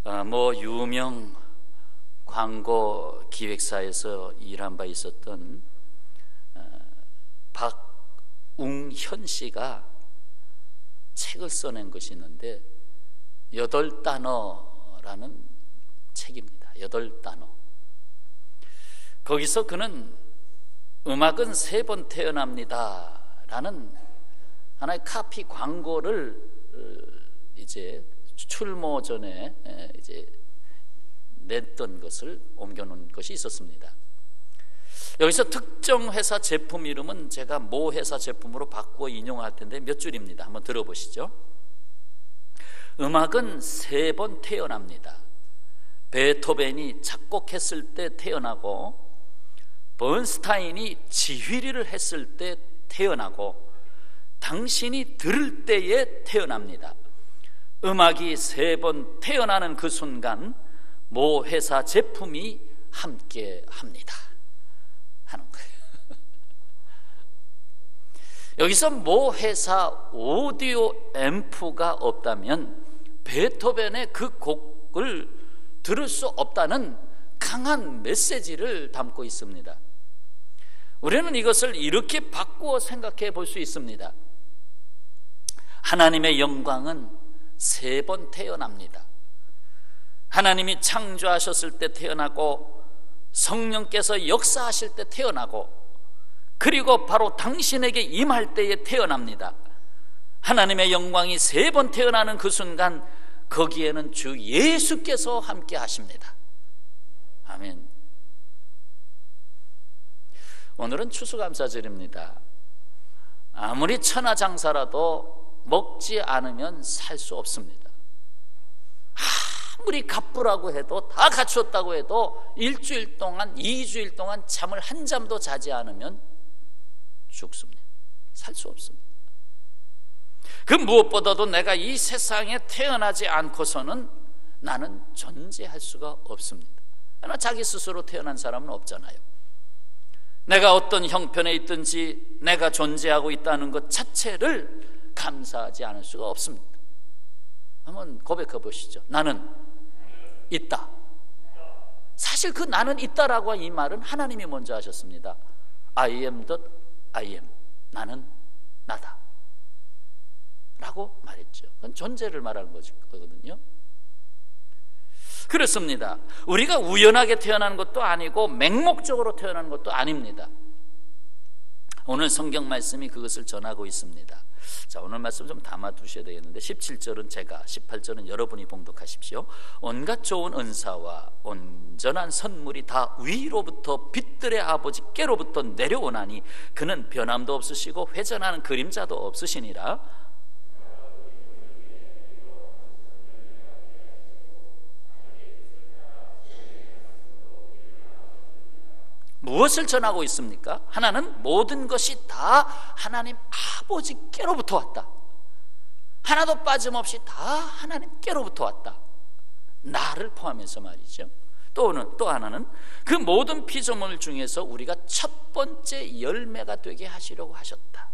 뭐 유명 광고 기획사에서 일한 바 있었던 박웅현 씨가 책을 써낸 것이 있는데 8단어라는 책입니다. 8단어. 거기서 그는 음악은 3번 태어납니다 라는 하나의 카피 광고를 이제 출모 전에 이제 냈던 것을 옮겨놓은 것이 있었습니다. 여기서 특정 회사 제품 이름은 제가 모 회사 제품으로 바꾸어 인용할 텐데 몇 줄입니다. 한번 들어보시죠. 음악은 3번 태어납니다. 베토벤이 작곡했을 때 태어나고, 번스타인이 지휘를 했을 때 태어나고, 당신이 들을 때에 태어납니다. 음악이 3번 태어나는 그 순간 모 회사 제품이 함께 합니다 하는 거예요. 여기서 모 회사 오디오 앰프가 없다면 베토벤의 그 곡을 들을 수 없다는 강한 메시지를 담고 있습니다. 우리는 이것을 이렇게 바꾸어 생각해 볼 수 있습니다. 하나님의 영광은 3번 태어납니다. 하나님이 창조하셨을 때 태어나고, 성령께서 역사하실 때 태어나고, 그리고 바로 당신에게 임할 때에 태어납니다. 하나님의 영광이 3번 태어나는 그 순간 거기에는 주 예수께서 함께 하십니다. 아멘. 오늘은 추수감사절입니다. 아무리 천하장사라도 먹지 않으면 살 수 없습니다. 아무리 갑부라고 해도, 다 갖추었다고 해도 1주일 동안, 2주일 동안 잠을 한 잠도 자지 않으면 죽습니다. 살 수 없습니다. 그 무엇보다도 내가 이 세상에 태어나지 않고서는 나는 존재할 수가 없습니다. 그러나 자기 스스로 태어난 사람은 없잖아요. 내가 어떤 형편에 있든지 내가 존재하고 있다는 것 자체를 감사하지 않을 수가 없습니다. 한번 고백해 보시죠. 나는 있다. 사실 그 나는 있다라고 이 말은 하나님이 먼저 하셨습니다. I am that I am. 나는 나다 라고 말했죠. 그건 존재를 말하는 거거든요. 그렇습니다. 우리가 우연하게 태어난 것도 아니고 맹목적으로 태어난 것도 아닙니다. 오늘 성경 말씀이 그것을 전하고 있습니다. 자, 오늘 말씀 좀 담아두셔야 되겠는데 17절은 제가, 18절은 여러분이 봉독하십시오. 온갖 좋은 은사와 온전한 선물이 다 위로부터 빛들의 아버지께로부터 내려오나니 그는 변함도 없으시고 회전하는 그림자도 없으시니라. 무엇을 전하고 있습니까? 하나는 모든 것이 다 하나님 아버지께로부터 왔다. 하나도 빠짐없이 다 하나님께로부터 왔다. 나를 포함해서 말이죠. 또 하나는 그 모든 피조물 중에서 우리가 첫 번째 열매가 되게 하시려고 하셨다.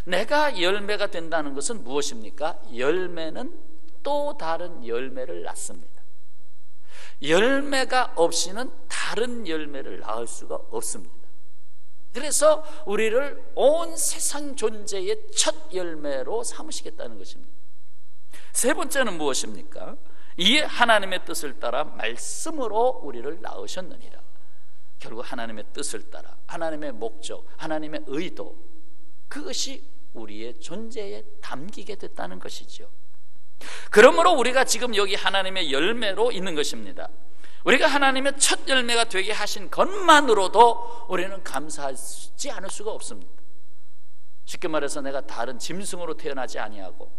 내가 열매가 된다는 것은 무엇입니까? 열매는 또 다른 열매를 낳습니다. 열매가 없이는 다른 열매를 낳을 수가 없습니다. 그래서 우리를 온 세상 존재의 첫 열매로 삼으시겠다는 것입니다. 세 번째는 무엇입니까? 이에 하나님의 뜻을 따라 말씀으로 우리를 낳으셨느니라. 결국 하나님의 뜻을 따라, 하나님의 목적, 하나님의 의도, 그것이 우리의 존재에 담기게 됐다는 것이죠. 그러므로 우리가 지금 여기 하나님의 열매로 있는 것입니다. 우리가 하나님의 첫 열매가 되게 하신 것만으로도 우리는 감사하지 않을 수가 없습니다. 쉽게 말해서 내가 다른 짐승으로 태어나지 아니하고,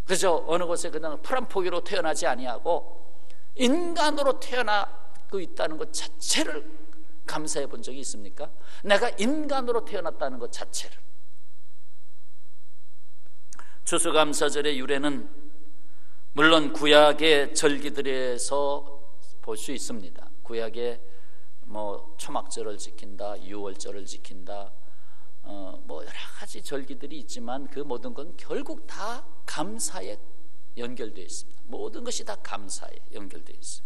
그저 어느 곳에 그냥 풀한 포기로 태어나지 아니하고 인간으로 태어나고 있다는 것 자체를 감사해 본 적이 있습니까? 내가 인간으로 태어났다는 것 자체를. 추수감사절의 유래는 물론 구약의 절기들에서 볼 수 있습니다. 구약에 뭐 초막절을 지킨다, 유월절을 지킨다, 뭐 여러 가지 절기들이 있지만 그 모든 건 결국 다 감사의 연결되어 있습니다. 모든 것이 다 감사에 연결되어 있어요.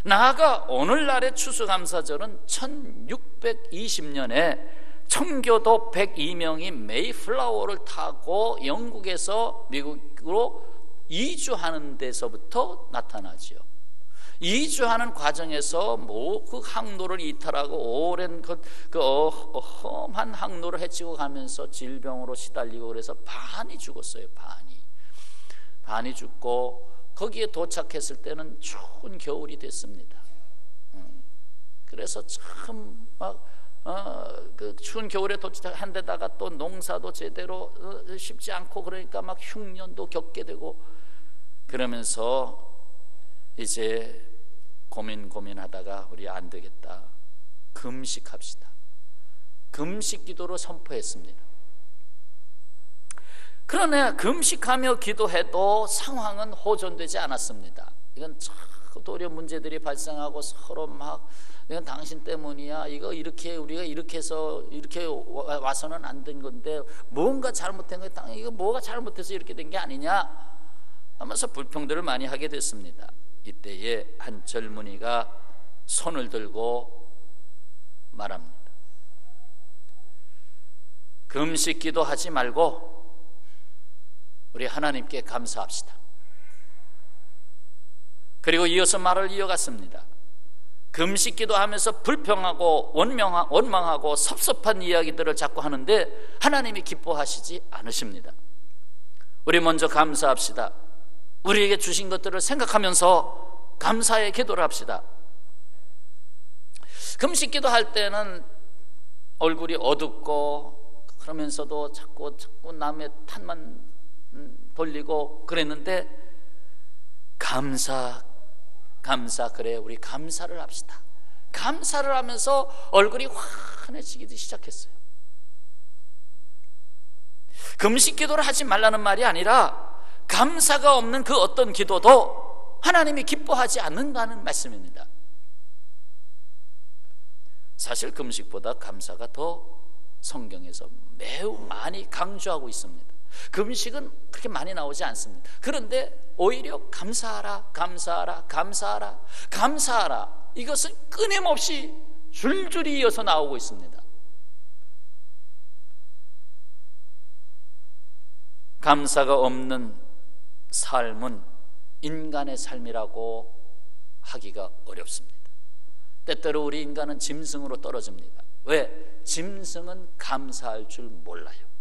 나아가 오늘날의 추수감사절은 1620년에 청교도 102명이 메이플라워를 타고 영국에서 미국으로 이주하는 데서부터 나타나지요. 이주하는 과정에서 그 항로를 이탈하고 오랜 험한 항로를 헤치고 가면서 질병으로 시달리고 그래서 반이 죽었어요. 반이 죽고 거기에 도착했을 때는 추운 겨울이 됐습니다. 그래서 참 그 추운 겨울에 도착한 데다가 또 농사도 제대로 쉽지 않고 그러니까 막 흉년도 겪게 되고 그러면서 이제 고민하다가 우리 안 되겠다, 금식합시다. 금식 기도로 선포했습니다. 그러나 금식하며 기도해도 상황은 호전되지 않았습니다. 이건 도리어 문제들이 발생하고 서로 막 이건 당신 때문이야, 이거 이렇게 우리가 이렇게 해서 이렇게 와서는 안 된 건데 뭔가 잘못된 거야, 이거 뭐가 잘못해서 이렇게 된 게 아니냐 하면서 불평들을 많이 하게 됐습니다. 이때에 한 젊은이가 손을 들고 말합니다. 금식 기도하지 말고 우리 하나님께 감사합시다. 그리고 이어서 말을 이어갔습니다. 금식 기도하면서 불평하고 원망하고 섭섭한 이야기들을 자꾸 하는데 하나님이 기뻐하시지 않으십니다. 우리 먼저 감사합시다. 우리에게 주신 것들을 생각하면서 감사의 기도를 합시다. 금식 기도할 때는 얼굴이 어둡고 그러면서도 자꾸 남의 탓만 돌리고 그랬는데 감사 그래 우리 감사를 합시다. 감사를 하면서 얼굴이 환해지기 시작했어요. 금식 기도를 하지 말라는 말이 아니라 감사가 없는 그 어떤 기도도 하나님이 기뻐하지 않는다는 말씀입니다. 사실 금식보다 감사가 더 성경에서 매우 많이 강조하고 있습니다. 금식은 그렇게 많이 나오지 않습니다. 그런데 오히려 감사하라 이것은 끊임없이 줄줄이 이어서 나오고 있습니다. 감사가 없는 삶은 인간의 삶이라고 하기가 어렵습니다. 때때로 우리 인간은 짐승으로 떨어집니다. 왜? 짐승은 감사할 줄 몰라요.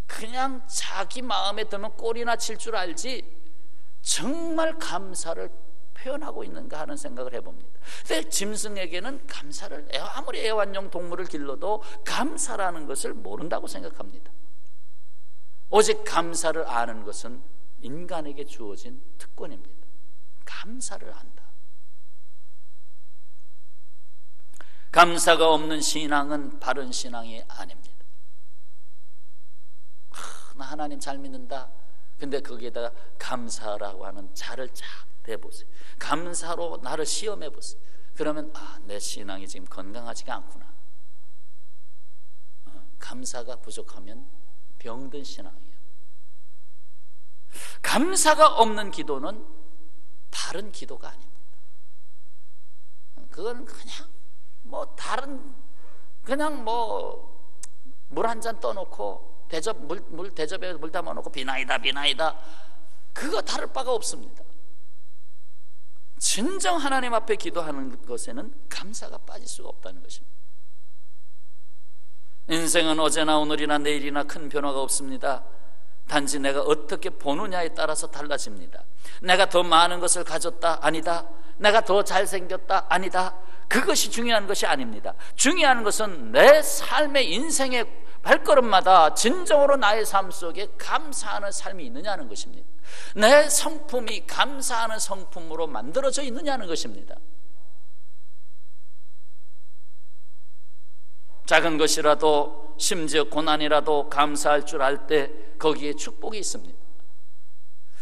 그냥 자기 마음에 들면 꼴이나 칠 줄 알지 정말 감사를 표현하고 있는가 하는 생각을 해봅니다. 근데 짐승에게는 감사를 아무리 애완용 동물을 길러도 감사라는 것을 모른다고 생각합니다. 오직 감사를 아는 것은 인간에게 주어진 특권입니다. 감사를 안다. 감사가 없는 신앙은 바른 신앙이 아닙니다. 나 하나님 잘 믿는다. 근데 거기에다가 감사라고 하는 자를 쫙 대보세요. 감사로 나를 시험해 보세요. 그러면 내 신앙이 지금 건강하지가 않구나. 감사가 부족하면 병든 신앙이에요. 감사가 없는 기도는 바른 기도가 아닙니다. 그건 그냥 그냥 물 한 잔 떠놓고 대접에 물 담아놓고 비나이다 그거 다를 바가 없습니다. 진정 하나님 앞에 기도하는 것에는 감사가 빠질 수가 없다는 것입니다. 인생은 어제나 오늘이나 내일이나 큰 변화가 없습니다. 단지 내가 어떻게 보느냐에 따라서 달라집니다. 내가 더 많은 것을 가졌다? 아니다. 내가 더 잘생겼다? 아니다. 그것이 중요한 것이 아닙니다. 중요한 것은 내 삶의 인생의 발걸음마다 진정으로 나의 삶 속에 감사하는 삶이 있느냐는 것입니다. 내 성품이 감사하는 성품으로 만들어져 있느냐는 것입니다. 작은 것이라도 심지어 고난이라도 감사할 줄 알 때 거기에 축복이 있습니다.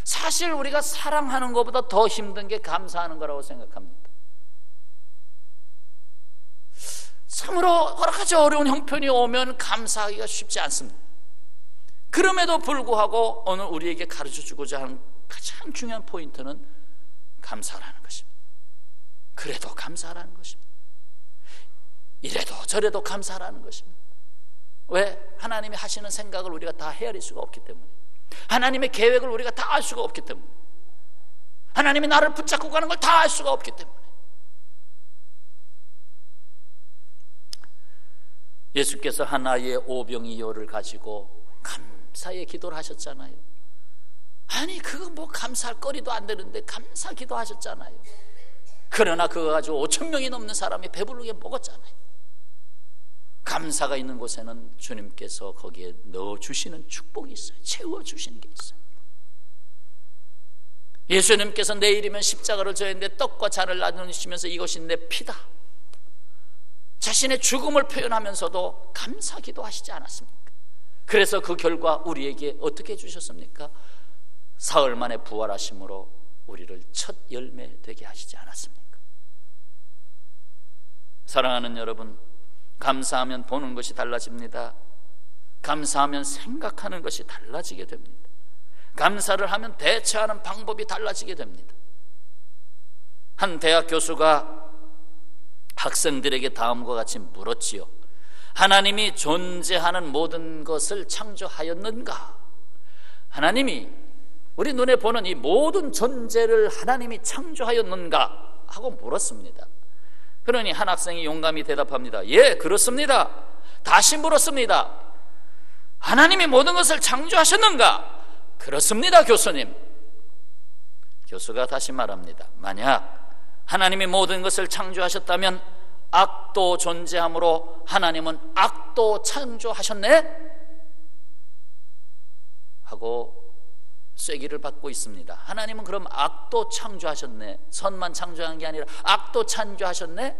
사실 우리가 사랑하는 것보다 더 힘든 게 감사하는 거라고 생각합니다. 참으로 여러 가지 어려운 형편이 오면 감사하기가 쉽지 않습니다. 그럼에도 불구하고 오늘 우리에게 가르쳐주고자 하는 가장 중요한 포인트는 감사라는 것입니다. 그래도 감사라는 것입니다. 이래도 저래도 감사라는 것입니다. 왜? 하나님이 하시는 생각을 우리가 다 헤아릴 수가 없기 때문에, 하나님의 계획을 우리가 다 알 수가 없기 때문에, 하나님이 나를 붙잡고 가는 걸 다 알 수가 없기 때문에. 예수께서 한 아이의 오병이어를 가지고 감사의 기도를 하셨잖아요. 아니 그거 뭐 감사할 거리도 안 되는데 감사 기도하셨잖아요. 그러나 그거 가지고 5,000명이 넘는 사람이 배부르게 먹었잖아요. 감사가 있는 곳에는 주님께서 거기에 넣어주시는 축복이 있어요. 채워주시는 게 있어요. 예수님께서 내일이면 십자가를 져야하는데 떡과 잔을 나누시면서 이것이 내 피다, 자신의 죽음을 표현하면서도 감사 기도하시지 않았습니까? 그래서 그 결과 우리에게 어떻게 해주셨습니까? 사흘 만에 부활하심으로 우리를 첫 열매 되게 하시지 않았습니까? 사랑하는 여러분, 감사하면 보는 것이 달라집니다. 감사하면 생각하는 것이 달라지게 됩니다. 감사를 하면 대처하는 방법이 달라지게 됩니다. 한 대학 교수가 학생들에게 다음과 같이 물었지요. 하나님이 존재하는 모든 것을 창조하였는가? 하나님이 우리 눈에 보는 이 모든 존재를 하나님이 창조하였는가? 하고 물었습니다. 그러니 한 학생이 용감히 대답합니다. 예, 그렇습니다. 다시 물었습니다. 하나님이 모든 것을 창조하셨는가? 그렇습니다, 교수님. 교수가 다시 말합니다. 만약 하나님이 모든 것을 창조하셨다면 악도 존재하므로 하나님은 악도 창조하셨네? 하고 쐐기를 받고 있습니다. 하나님은 그럼 악도 창조하셨네? 선만 창조한 게 아니라 악도 창조하셨네?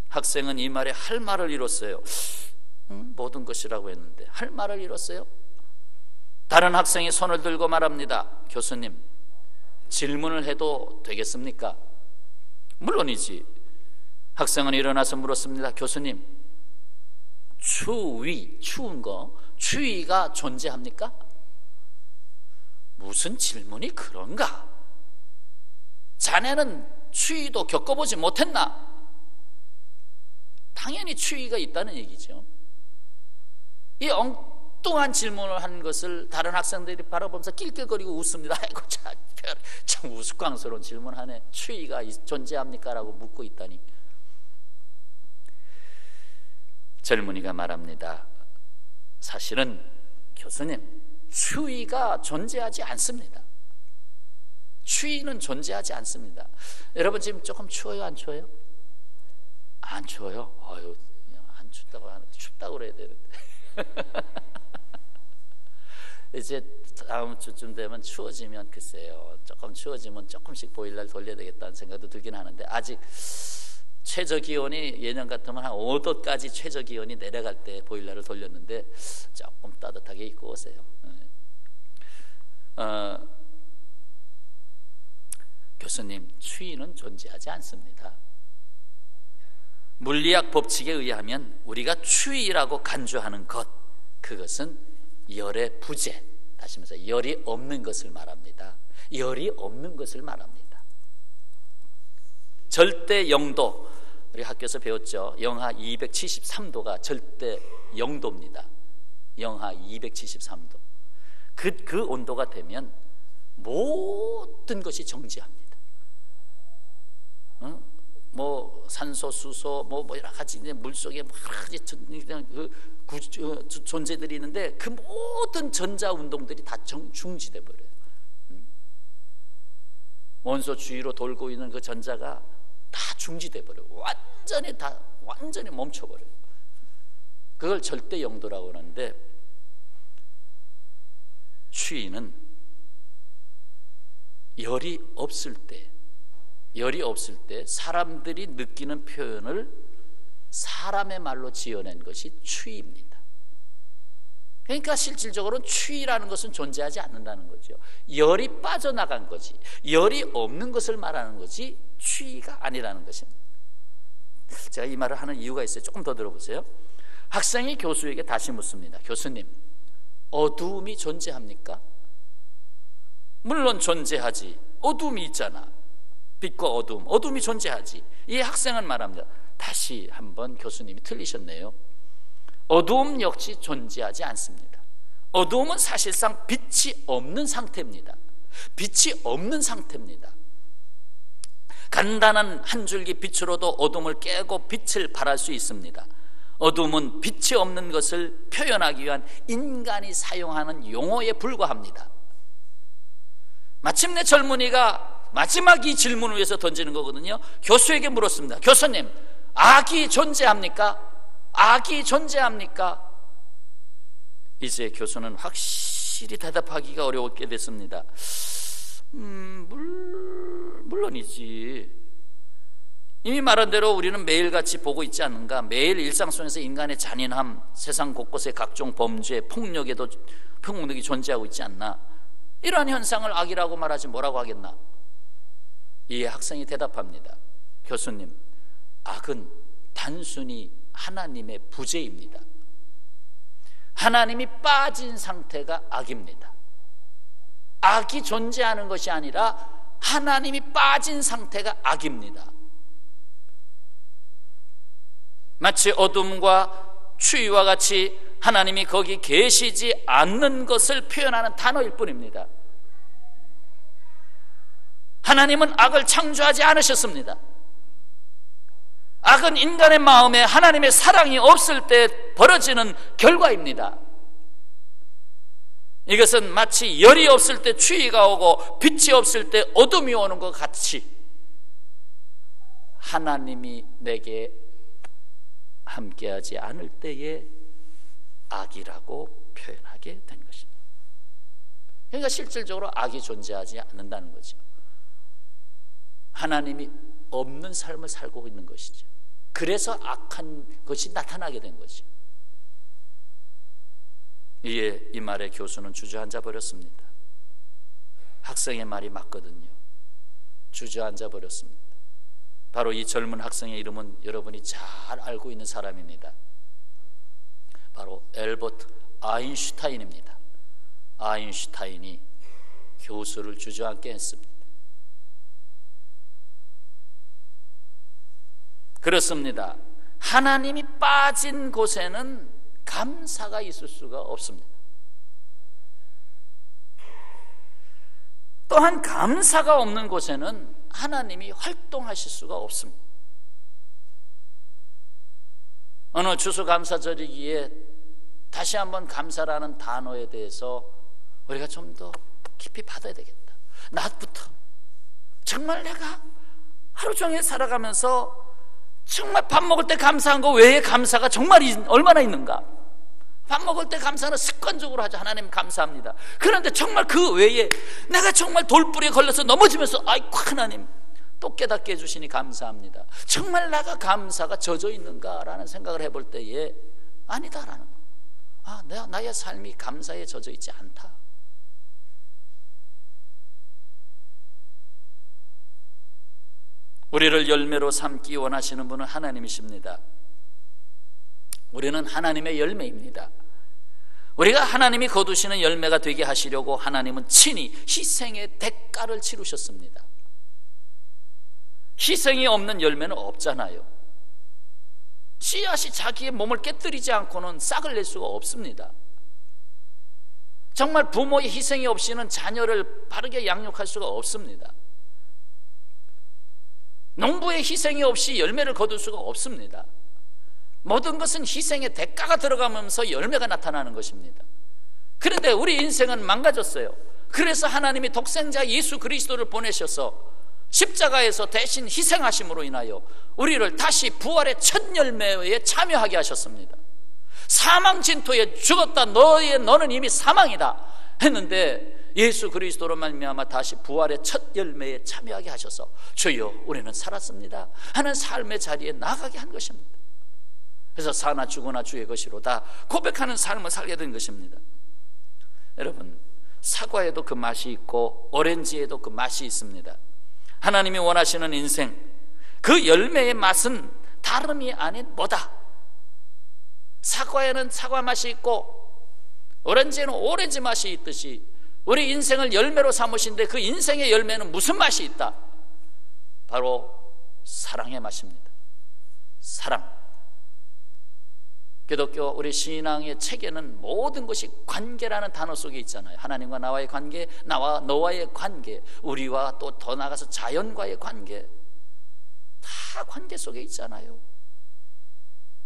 학생은 이 말에 할 말을 잃었어요. 모든 것이라고 했는데 할 말을 잃었어요. 다른 학생이 손을 들고 말합니다. 교수님, 질문을 해도 되겠습니까? 물론이지. 학생은 일어나서 물었습니다. 교수님, 추위, 추운 거, 추위가 존재합니까? 무슨 질문이 그런가? 자네는 추위도 겪어보지 못했나? 당연히 추위가 있다는 얘기죠. 이 엉뚱한 질문을 한 것을 다른 학생들이 바라보면서 낄낄거리고 웃습니다. 아이고 참 우스꽝스러운 질문하네. 추위가 존재합니까? 라고 묻고 있다니. 젊은이가 말합니다. 사실은 교수님, 추위가 존재하지 않습니다. 추위는 존재하지 않습니다. 여러분 지금 조금 추워요? 안 추워요? 안 추워요? 아유, 안 춥다고 하는데 춥다고 그래야 되는데. 이제 다음 주쯤 되면 추워지면 글쎄요, 조금 추워지면 조금씩 보일러를 돌려야 되겠다는 생각도 들긴 하는데, 아직 최저기온이 예년 같으면 한 5도까지 최저기온이 내려갈 때 보일러를 돌렸는데 조금 따뜻하게 입고 오세요. 교수님, 추위는 존재하지 않습니다. 물리학 법칙에 의하면 우리가 추위라고 간주하는 것, 그것은 열의 부재, 다시 말해서 열이 없는 것을 말합니다. 열이 없는 것을 말합니다. 절대 0도, 우리 학교에서 배웠죠. 영하 273도가 절대 0도입니다. 영하 273도. 그 온도가 되면 모든 것이 정지합니다. 뭐 산소, 수소, 뭐 여러 가지 물 속에 여러 가지 존재들이 있는데 그 모든 전자 운동들이 다 중지돼 버려요. 원소 주위로 돌고 있는 그 전자가 다 중지돼 버려요. 완전히 멈춰 버려요. 그걸 절대 영도라고 하는데, 추위는 열이 없을 때 사람들이 느끼는 표현을 사람의 말로 지어낸 것이 추위입니다. 그러니까 실질적으로는 추위라는 것은 존재하지 않는다는 거죠. 열이 빠져나간 거지, 열이 없는 것을 말하는 거지 추위가 아니라는 것입니다. 제가 이 말을 하는 이유가 있어요. 조금 더 들어보세요. 학생이 교수에게 다시 묻습니다. 교수님, 어두움이 존재합니까? 물론 존재하지. 어두움이 있잖아. 빛과 어두움, 어두움이 존재하지. 이 학생은 말합니다. 다시 한번 교수님이 틀리셨네요. 어두움 역시 존재하지 않습니다. 어두움은 사실상 빛이 없는 상태입니다. 빛이 없는 상태입니다. 간단한 한 줄기 빛으로도 어둠을 깨고 빛을 발할 수 있습니다. 어둠은 빛이 없는 것을 표현하기 위한 인간이 사용하는 용어에 불과합니다. 마침내 젊은이가 마지막 이 질문을 위해서 던지는 거거든요. 교수에게 물었습니다. 교수님, 악이 존재합니까? 악이 존재합니까? 이제 교수는 확실히 대답하기가 어려웠게 됐습니다. 물론이지. 이미 말한 대로 우리는 매일같이 보고 있지 않는가? 매일 일상 속에서 인간의 잔인함, 세상 곳곳에 각종 범죄, 폭력이 존재하고 있지 않나? 이러한 현상을 악이라고 말하지 뭐라고 하겠나? 이 학생이 대답합니다. 교수님, 악은 단순히 하나님의 부재입니다. 하나님이 빠진 상태가 악입니다. 악이 존재하는 것이 아니라 하나님이 빠진 상태가 악입니다. 마치 어둠과 추위와 같이 하나님이 거기 계시지 않는 것을 표현하는 단어일 뿐입니다. 하나님은 악을 창조하지 않으셨습니다. 악은 인간의 마음에 하나님의 사랑이 없을 때 벌어지는 결과입니다. 이것은 마치 열이 없을 때 추위가 오고 빛이 없을 때 어둠이 오는 것 같이 하나님이 내게 함께하지 않을 때에 악이라고 표현하게 된 것입니다. 그러니까 실질적으로 악이 존재하지 않는다는 거죠. 하나님이 없는 삶을 살고 있는 것이죠. 그래서 악한 것이 나타나게 된 거죠. 이에 이 말에 교수는 주저앉아 버렸습니다. 학생의 말이 맞거든요. 주저앉아 버렸습니다. 바로 이 젊은 학생의 이름은 여러분이 잘 알고 있는 사람입니다. 바로 엘버트 아인슈타인입니다. 아인슈타인이 교수를 주저앉게 했습니다. 그렇습니다. 하나님이 빠진 곳에는 감사가 있을 수가 없습니다. 또한 감사가 없는 곳에는 하나님이 활동하실 수가 없습니다. 어느 추수감사절이기에 다시 한번 감사라는 단어에 대해서 우리가 좀 더 깊이 받아야 되겠다. 낮부터 정말 내가 하루 종일 살아가면서 정말 밥 먹을 때 감사한 거 외에 감사가 정말 얼마나 있는가? 밥 먹을 때 감사는 습관적으로 하죠. 하나님 감사합니다. 그런데 정말 그 외에 내가 정말 돌불이에 걸려서 넘어지면서 아이고 하나님 또 깨닫게 해주시니 감사합니다. 정말 내가 감사가 젖어 있는가라는 생각을 해볼 때에 아니다라는 거. 나의 삶이 감사에 젖어 있지 않다. 우리를 열매로 삼기 원하시는 분은 하나님이십니다. 우리는 하나님의 열매입니다. 우리가 하나님이 거두시는 열매가 되게 하시려고 하나님은 친히 희생의 대가를 치르셨습니다. 희생이 없는 열매는 없잖아요. 씨앗이 자기의 몸을 깨뜨리지 않고는 싹을 낼 수가 없습니다. 정말 부모의 희생이 없이는 자녀를 바르게 양육할 수가 없습니다. 농부의 희생이 없이 열매를 거둘 수가 없습니다. 모든 것은 희생의 대가가 들어가면서 열매가 나타나는 것입니다. 그런데 우리 인생은 망가졌어요. 그래서 하나님이 독생자 예수 그리스도를 보내셔서 십자가에서 대신 희생하심으로 인하여 우리를 다시 부활의 첫 열매에 참여하게 하셨습니다. 사망 진토에 죽었다 너는 이미 사망이다 했는데 예수 그리스도로 말미암아 다시 부활의 첫 열매에 참여하게 하셔서 주여 우리는 살았습니다 하는 삶의 자리에 나가게 한 것입니다. 그래서 사나 죽으나 주의 것이로다 고백하는 삶을 살게 된 것입니다. 여러분, 사과에도 그 맛이 있고 오렌지에도 그 맛이 있습니다. 하나님이 원하시는 인생, 그 열매의 맛은 다름이 아닌 뭐다? 사과에는 사과 맛이 있고 오렌지에는 오렌지 맛이 있듯이 우리 인생을 열매로 삼으신데 그 인생의 열매는 무슨 맛이 있다? 바로 사랑의 맛입니다. 사랑. 기독교 우리 신앙의 책에는 모든 것이 관계라는 단어 속에 있잖아요. 하나님과 나와의 관계, 나와 너와의 관계, 우리와 또 더 나아가서 자연과의 관계, 다 관계 속에 있잖아요.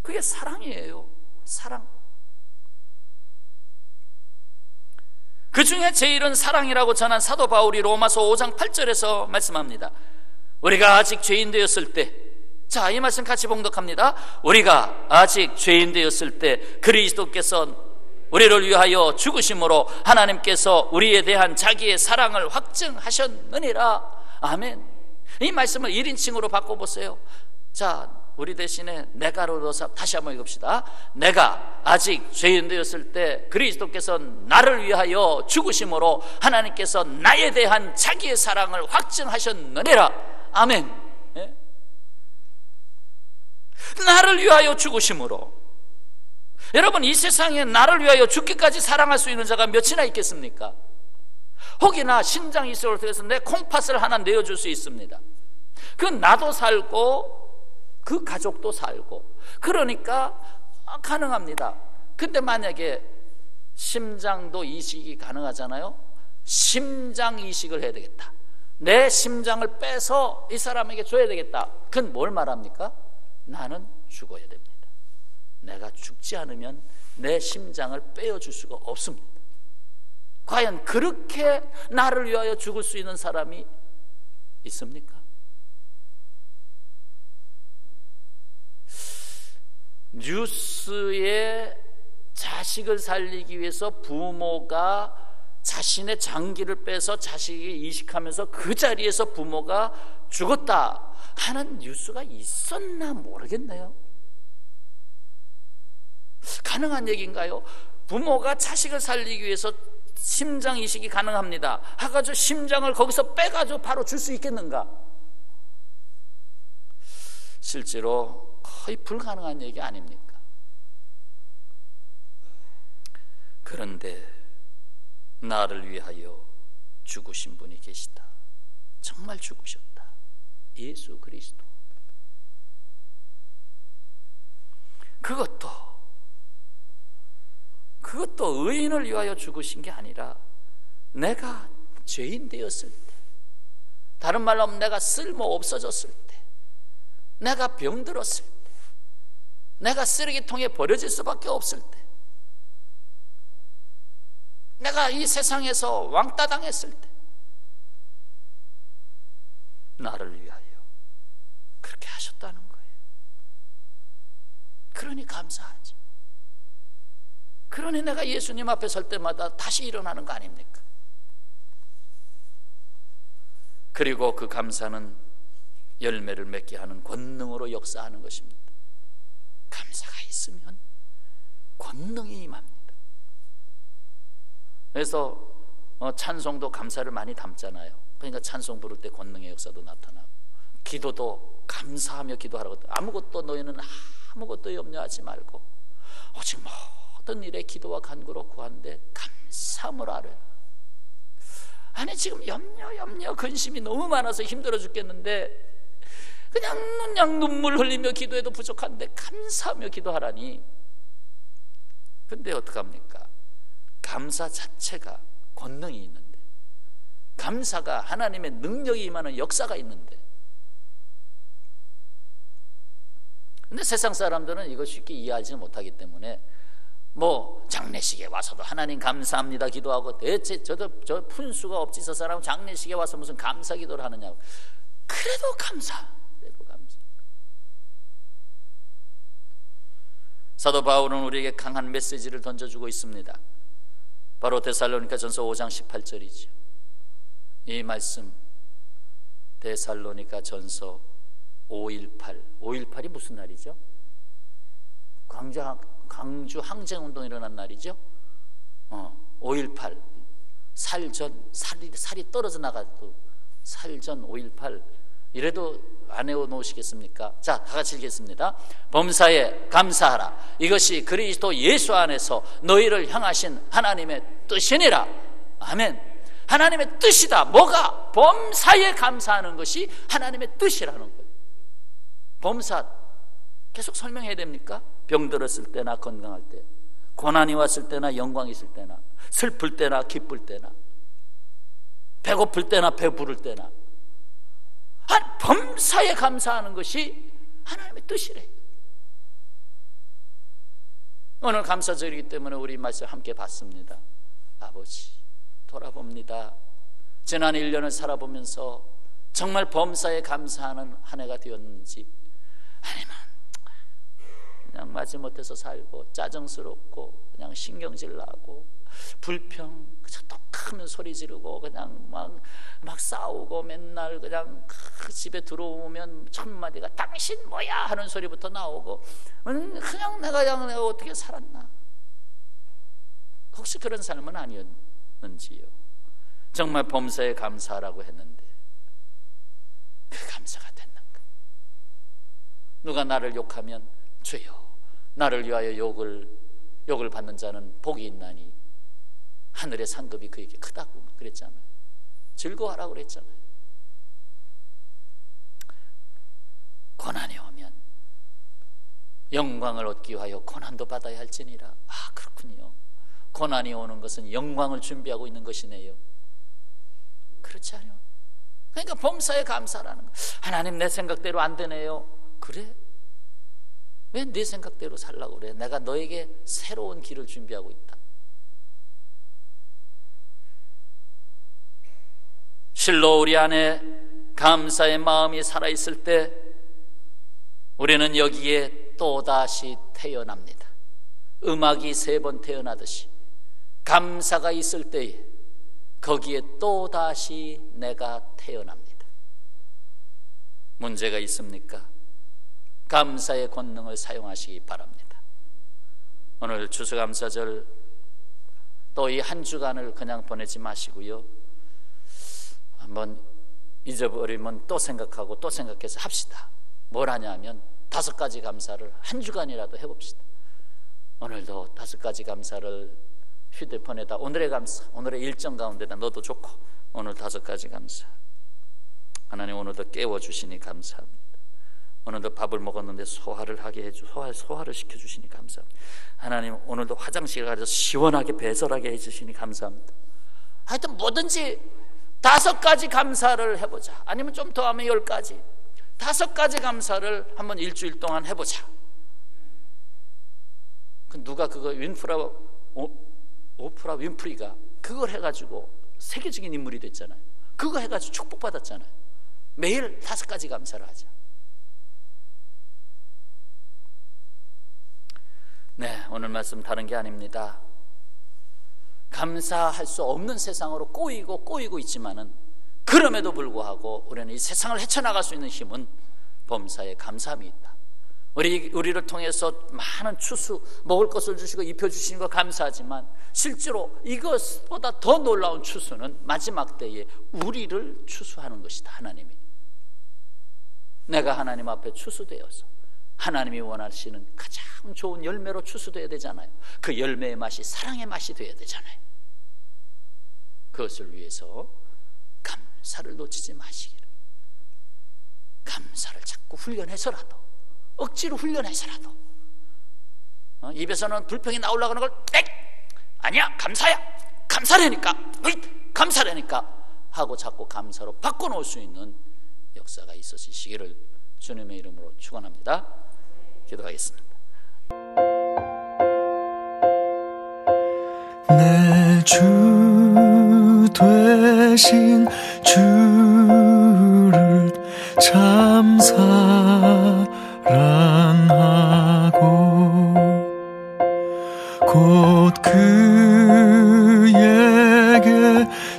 그게 사랑이에요. 사랑. 그 중에 제일은 사랑이라고 전한 사도 바울이 로마서 5장 8절에서 말씀합니다. 우리가 아직 죄인 되었을 때, 자, 이 말씀 같이 봉독합니다. 우리가 아직 죄인 되었을 때 그리스도께서 우리를 위하여 죽으심으로 하나님께서 우리에 대한 자기의 사랑을 확증하셨느니라. 아멘. 이 말씀을 1인칭으로 바꿔보세요. 자, 우리 대신에 내가로 넣어서 다시 한번 읽읍시다. 내가 아직 죄인 되었을 때 그리스도께서 나를 위하여 죽으심으로 하나님께서 나에 대한 자기의 사랑을 확증하셨느니라. 아멘. 예? 나를 위하여 죽으심으로. 여러분, 이 세상에 나를 위하여 죽기까지 사랑할 수 있는 자가 몇이나 있겠습니까? 혹이나 신장 이식을 통해서 내 콩팥을 하나 내어줄 수 있습니다. 그 나도 살고 그 가족도 살고, 그러니까 가능합니다. 근데 만약에 심장도 이식이 가능하잖아요. 심장 이식을 해야 되겠다. 내 심장을 빼서 이 사람에게 줘야 되겠다. 그건 뭘 말합니까? 나는 죽어야 됩니다. 내가 죽지 않으면 내 심장을 빼어줄 수가 없습니다. 과연 그렇게 나를 위하여 죽을 수 있는 사람이 있습니까? 뉴스에 자식을 살리기 위해서 부모가 자신의 장기를 빼서 자식이 이식하면서 그 자리에서 부모가 죽었다 하는 뉴스가 있었나 모르겠네요. 가능한 얘기인가요? 부모가 자식을 살리기 위해서 심장 이식이 가능합니다 하가지고 심장을 거기서 빼가지고 바로 줄 수 있겠는가? 실제로 거의 불가능한 얘기 아닙니까? 그런데 나를 위하여 죽으신 분이 계시다. 정말 죽으셨다. 예수 그리스도. 그것도 의인을 위하여 죽으신 게 아니라 내가 죄인 되었을 때, 다른 말로 하면 내가 쓸모 없어졌을 때, 내가 병들었을 때, 내가 쓰레기통에 버려질 수밖에 없을 때, 내가 이 세상에서 왕따 당했을 때, 나를 위하여 그렇게 하셨다는 거예요. 그러니 감사하지. 그러니 내가 예수님 앞에 설 때마다 다시 일어나는 거 아닙니까? 그리고 그 감사는 열매를 맺게 하는 권능으로 역사하는 것입니다. 감사가 있으면 권능이 임합니다. 그래서 찬송도 감사를 많이 담잖아요. 그러니까 찬송 부를 때 권능의 역사도 나타나고, 기도도 감사하며 기도하라고. 아무것도 너희는 아무것도 염려하지 말고 오직 모든 일에 기도와 간구로 구하는데 감사함으로 하라. 아니 지금 염려 근심이 너무 많아서 힘들어 죽겠는데 그냥 눈물 흘리며 기도해도 부족한데 감사하며 기도하라니. 근데 어떡합니까? 감사 자체가 권능이 있는데, 감사가 하나님의 능력이 임하는 역사가 있는데, 근데 세상 사람들은 이거 쉽게 이해하지 못하기 때문에 뭐 장례식에 와서도 하나님 감사합니다 기도하고, 대체 저 푼수가 없지 저 사람은 장례식에 와서 무슨 감사 기도를 하느냐고. 그래도 감사. 사도 바울은 우리에게 강한 메시지를 던져주고 있습니다. 바로 데살로니가전서 5장 18절이죠. 이 말씀 데살로니가전서 5.18이 무슨 날이죠? 광주 항쟁운동이 일어난 날이죠. 5.18 살이 떨어져 나가도 살전 5.18 이래도 안 해놓으시겠습니까? 자, 다 같이 읽겠습니다. 범사에 감사하라. 이것이 그리스도 예수 안에서 너희를 향하신 하나님의 뜻이니라. 아멘. 하나님의 뜻이다. 뭐가? 범사에 감사하는 것이 하나님의 뜻이라는 거예요. 범사 계속 설명해야 됩니까? 병들었을 때나 건강할 때, 고난이 왔을 때나 영광이 있을 때나, 슬플 때나 기쁠 때나, 배고플 때나 배부를 때나, 범사에 감사하는 것이 하나님의 뜻이래요. 오늘 감사절이기 때문에 우리 말씀 함께 받습니다. 아버지, 돌아봅니다. 지난 1년을 살아보면서 정말 범사에 감사하는 한 해가 되었는지, 아니면 그냥 마지못해서 살고 짜증스럽고 그냥 신경질 나고 불평, 똑하면 소리 지르고 그냥 막 싸우고 맨날 그냥 집에 들어오면 첫 마디가 당신 뭐야 하는 소리부터 나오고, 그냥 내가 어떻게 살았나? 혹시 그런 삶은 아니었는지요? 정말 범사에 감사하라고 했는데 그 감사가 됐는가? 누가 나를 욕하면 주여, 나를 위하여 욕을 받는 자는 복이 있나니 하늘의 상급이 그에게 크다고 그랬잖아요. 즐거워하라고 그랬잖아요. 고난이 오면 영광을 얻기 위하여 고난도 받아야 할지니라. 아, 그렇군요. 고난이 오는 것은 영광을 준비하고 있는 것이네요. 그렇지 않아요? 그러니까 범사에 감사라는 거. 하나님, 내 생각대로 안 되네요. 그래? 왜 네 생각대로 살라고 그래? 내가 너에게 새로운 길을 준비하고 있다. 실로 우리 안에 감사의 마음이 살아있을 때 우리는 여기에 또다시 태어납니다. 음악이 3번 태어나듯이 감사가 있을 때에 거기에 또다시 내가 태어납니다. 문제가 있습니까? 감사의 권능을 사용하시기 바랍니다. 오늘 추수감사절 또 이 한 주간을 그냥 보내지 마시고요, 한번 잊어버리면 또 생각하고 또 생각해서 합시다. 뭘 하냐면 5가지 감사를 한 주간이라도 해봅시다. 오늘도 5가지 감사를 휴대폰에다, 오늘의 감사, 오늘의 일정 가운데다 넣어도 좋고, 오늘 5가지 감사. 하나님, 오늘도 깨워주시니 감사합니다. 오늘도 밥을 먹었는데 소화를 하게 소화를 시켜주시니 감사합니다. 하나님, 오늘도 화장실에 가서 시원하게 배설하게 해주시니 감사합니다. 하여튼 뭐든지 5가지 감사를 해보자. 아니면 좀 더 하면 10가지. 5가지 감사를 한번 일주일 동안 해보자. 누가 그거 오프라 윈프리가 그걸 해가지고 세계적인 인물이 됐잖아요. 그거 해가지고 축복받았잖아요. 매일 5가지 감사를 하자. 네, 오늘 말씀 다른 게 아닙니다. 감사할 수 없는 세상으로 꼬이고 있지만은, 그럼에도 불구하고 우리는 이 세상을 헤쳐나갈 수 있는 힘은 범사에 감사함이 있다. 우리를 통해서 많은 추수, 먹을 것을 주시고 입혀주시는 거 감사하지만, 실제로 이것보다 더 놀라운 추수는 마지막 때에 우리를 추수하는 것이다. 하나님이, 내가 하나님 앞에 추수되어서 하나님이 원하시는 가장 좋은 열매로 추수되어야 되잖아요. 그 열매의 맛이 사랑의 맛이 되어야 되잖아요. 그것을 위해서 감사를 놓치지 마시기를. 감사를 자꾸 훈련해서라도, 억지로 훈련해서라도, 입에서는 불평이 나오려고 하는 걸 아니야, 감사야, 감사라니까, 감사라니까 하고 자꾸 감사로 바꿔놓을 수 있는 역사가 있으시기를 주님의 이름으로 축원합니다. 기도하겠습니다. 내 주 되신 주를 참 사랑하고 곧 그에게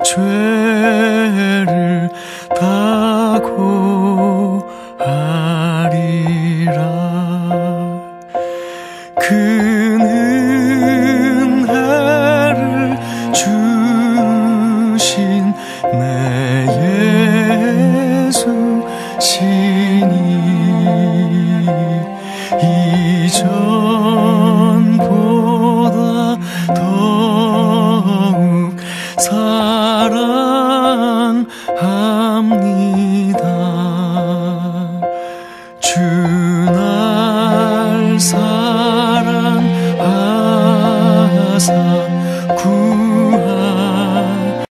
죄를 다 고하리라. 그 은혜를 주신 내 예수 사랑합니다. 주 날 사랑하사